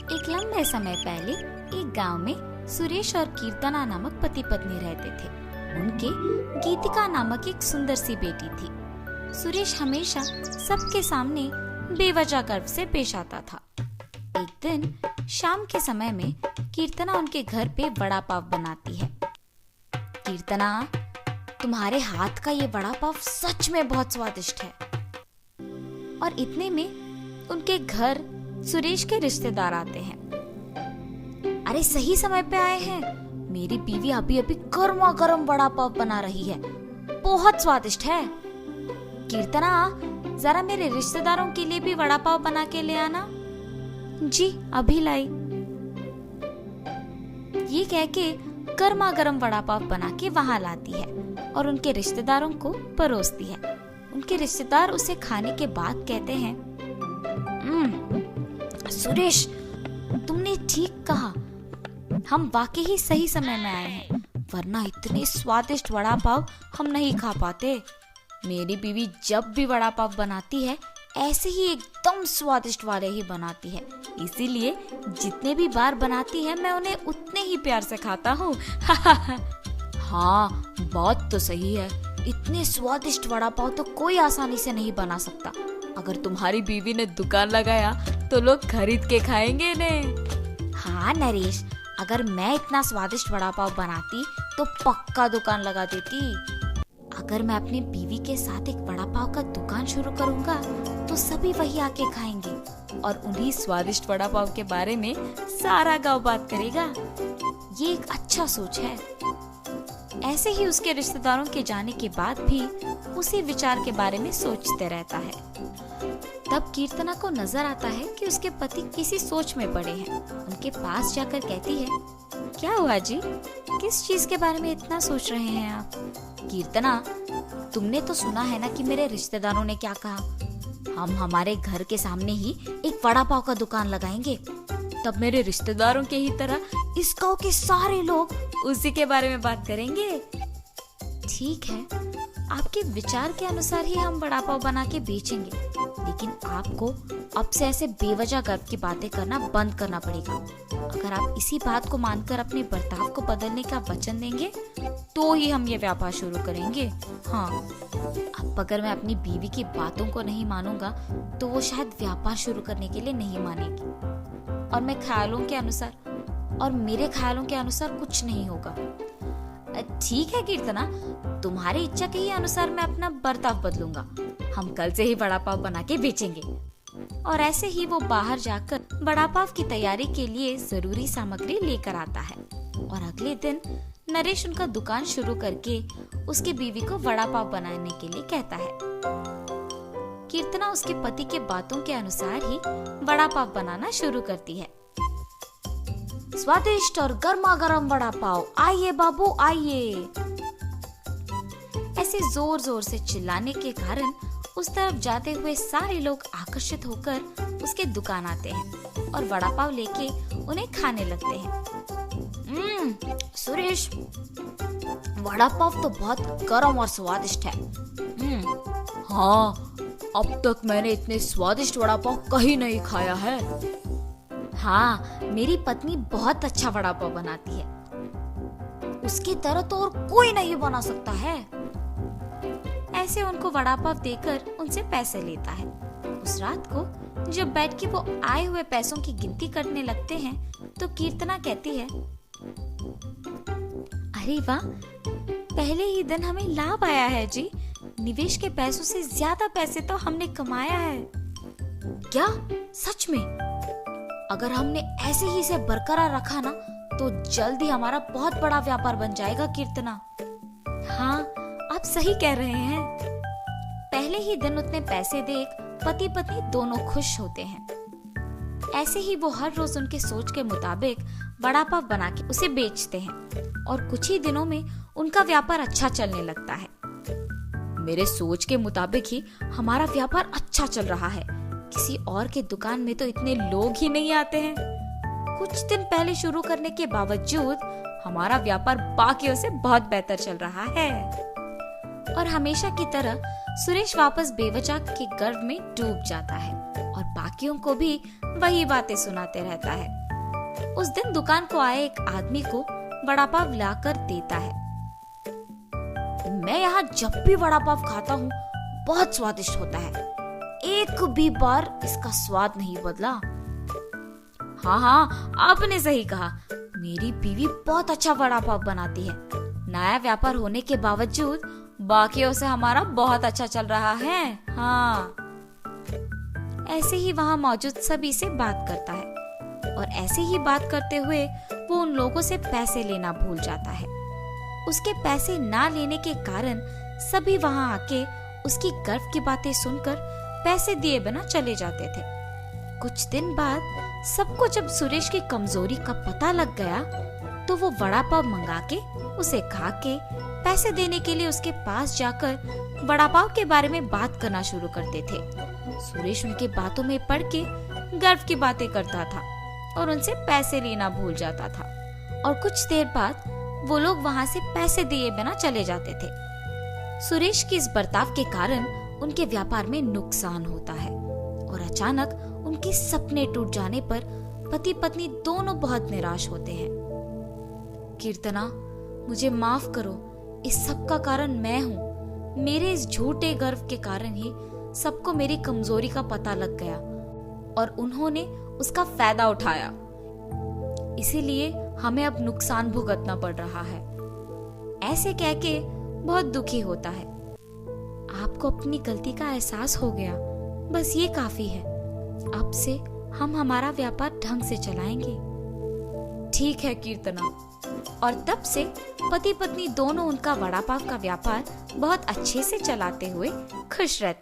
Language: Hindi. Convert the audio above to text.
एक लंबे समय पहले एक गांव में सुरेश और कीर्तना नामक पति पत्नी रहते थे। उनके गीतिका नामक एक सुंदर सी बेटी थी। सुरेश हमेशा सबके सामने बेवजह गर्व से पेश आता था। एक दिन शाम के समय में कीर्तना उनके घर पे वड़ा पाव बनाती है। कीर्तना, तुम्हारे हाथ का ये वड़ा पाव सच में बहुत स्वादिष्ट है। और इतने में उनके घर सुरेश के रिश्तेदार आते हैं। अरे सही समय पे आए हैं, मेरी बीवी अभी अभी गर्मा गर्म वड़ा पाव बना रही है, बहुत स्वादिष्ट है। कीर्तना, जरा मेरे रिश्तेदारों के लिए भी वड़ा पाव बना के ले आना। जी अभी लाई। ये कह के गर्मा गर्म वड़ा पाव बना के वहां लाती है और उनके रिश्तेदारों को परोसती है। उनके रिश्तेदार उसे खाने के बाद कहते हैं, सुरेश, तुमने ठीक कहा, हम वाकई ही सही समय में आए हैं, वरना इतने स्वादिष्ट वड़ा पाव हम नहीं खा पाते। मेरी बीवी जब भी वड़ा पाव बनाती है ऐसे ही एकदम स्वादिष्ट वाले ही बनाती है, इसीलिए जितने भी बार बनाती है मैं उन्हें उतने ही प्यार से खाता हूँ। हाँ, बात तो सही है, इतने स्वादिष्ट वड़ा पाव तो कोई आसानी से नहीं बना सकता। अगर तुम्हारी बीवी ने दुकान लगाया तो लोग खरीद के खाएंगे इन्हें। हाँ नरेश, अगर मैं इतना स्वादिष्ट वड़ा पाव बनाती तो पक्का दुकान लगा देती। अगर मैं अपनी बीवी के साथ एक वड़ा पाव का दुकान शुरू करूंगा तो सभी वही आके खाएंगे और उन्हीं स्वादिष्ट वड़ा पाव के बारे में सारा गांव बात करेगा। ये एक अच्छा सोच है। ऐसे ही उसके रिश्तेदारों के जाने के बाद भी उसी विचार के बारे में सोचते रहता है। तब कीर्तना को नजर आता है कि उसके पति किसी सोच में पड़े हैं। उनके पास जाकर कहती है, क्या हुआ जी, किस चीज के बारे में इतना सोच रहे हैं आप? कीर्तना, तुमने तो सुना है ना कि मेरे रिश्तेदारों ने क्या कहा, हम हमारे घर के सामने ही एक वड़ा पाव का दुकान लगाएंगे। तब मेरे रिश्तेदारों के ही तरह इस गांव के सारे लोग उसी के बारे में बात करेंगे। ठीक है, आपके विचार के अनुसार ही हम वड़ा पाव बना के बेचेंगे, लेकिन आपको अब से ऐसे बेवजह गर्व की बातें करना बंद करना पड़ेगा। अगर आप इसी बात को मानकर अपने बर्ताव को बदलने का वचन देंगे तो ही हम ये व्यापार शुरू करेंगे। हाँ, अब अगर मैं अपनी बीवी की बातों को नहीं मानूंगा तो वो शायद व्यापार शुरू करने के लिए नहीं मानेगी और मेरे ख्यालों के अनुसार कुछ नहीं होगा। ठीक है कीर्तना, तुम्हारी इच्छा के ही अनुसार मैं अपना बर्ताव बदलूंगा। हम कल से ही वड़ा पाव बना के बेचेंगे। और ऐसे ही वो बाहर जाकर वड़ा पाव की तैयारी के लिए जरूरी सामग्री लेकर आता है और अगले दिन नरेश उनका दुकान शुरू करके उसकी बीवी को वड़ा पाव बनाने के लिए कहता है। कीर्तना उसके पति के बातों के अनुसार ही वड़ा पाव बनाना शुरू करती है। स्वादिष्ट और गर्मा गर्म वड़ा पाव, आइए बाबू आइए। ऐसे जोर जोर से चिल्लाने के कारण उस तरफ जाते हुए सारे लोग आकर्षित होकर उसके दुकान आते हैं और वड़ा पाव लेके उन्हें खाने लगते हैं। सुरेश, वड़ा पाव तो बहुत गर्म और स्वादिष्ट है। हाँ, अब तक मैंने इतने स्वादिष्ट वड़ा पाव कहीं नहीं खाया है। हाँ, मेरी पत्नी बहुत अच्छा वड़ा पाव बनाती है, उसकी तरह तो और कोई नहीं बना सकता है। ऐसे उनको वड़ा पाव देकर उनसे पैसे लेता है। उस रात को जब बैठ के वो आए हुए पैसों की गिनती करने लगते हैं तो कीर्तना कहती है, अरे वाह, पहले ही दिन हमें लाभ आया है जी। निवेश के पैसों से ज्यादा पैसे तो हमने कमाया है। क्या सच में? अगर हमने ऐसे ही इसे बरकरार रखा ना तो जल्द ही हमारा बहुत बड़ा व्यापार बन जाएगा कीर्तना। हाँ, आप सही कह रहे हैं। पहले ही दिन उतने पैसे देख पति पत्नी दोनों खुश होते हैं। ऐसे ही वो हर रोज उनके सोच के मुताबिक वड़ा पाव बना के उसे बेचते हैं और कुछ ही दिनों में उनका व्यापार अच्छा चलने लगता है। मेरे सोच के मुताबिक ही हमारा व्यापार अच्छा चल रहा है, किसी और के दुकान में तो इतने लोग ही नहीं आते हैं। कुछ दिन पहले शुरू करने के बावजूद हमारा व्यापार बाकियों से बहुत बेहतर चल रहा है। और हमेशा की तरह सुरेश वापस बेवजह के गर्व में डूब जाता है और बाकियों को भी वही बातें सुनाते रहता है। उस दिन दुकान को आए एक आदमी को वड़ा पाव लाकर देता है। मैं यहाँ जब भी वड़ा पाव खाता हूँ बहुत स्वादिष्ट होता है, एक भी बार इसका स्वाद नहीं बदला। हाँ, आपने सही कहा, मेरी बीवी बहुत अच्छा वड़ा पाव बनाती है। नया व्यापार होने के बावजूद बाकियों से हमारा बहुत अच्छा चल रहा है। हाँ। ऐसे ही वहाँ मौजूद सभी से बात करता है और ऐसे ही बात करते हुए वो उन लोगों से पैसे लेना भूल जाता है। उसके पैसे ना लेने के कारण सभी वहाँ आके उसकी गर्व की बातें सुनकर पैसे दिए बिना चले जाते थे। कुछ दिन बाद सबको जब सुरेश की कमजोरी का पता लग गया तो वो वड़ा पाव मंगा के उसे खा के पैसे देने के लिए उसके पास जाकर वड़ा पाव के बारे में बात करना शुरू करते थे। सुरेश उनके बातों में पड़ के गर्व की बातें करता था और उनसे पैसे लेना भूल जाता था और कुछ देर बाद वो लोग वहाँ से पैसे दिए बिना चले जाते थे। सुरेश के इस बर्ताव के कारण उनके व्यापार में नुकसान होता है और अचानक उनके सपने टूट जाने पर पति पत्नी दोनों बहुत निराश होते हैं। कीर्तना, मुझे माफ करो, इस सब का कारण मैं हूँ। मेरे इस झूठे गर्व के कारण ही सबको मेरी कमजोरी का पता लग गया और उन्होंने उसका फायदा उठाया। इसीलिए हमें अब नुकसान भुगतना पड़ रहा है। ऐसे कह के बहुत दुखी होता है। आपको अपनी गलती का एहसास हो गया, बस ये काफी है। अब से हम हमारा व्यापार ढंग से चलाएंगे। ठीक है कीर्तना। और तब से पति पत्नी दोनों उनका वड़ा पाव का व्यापार बहुत अच्छे से चलाते हुए खुश रहते।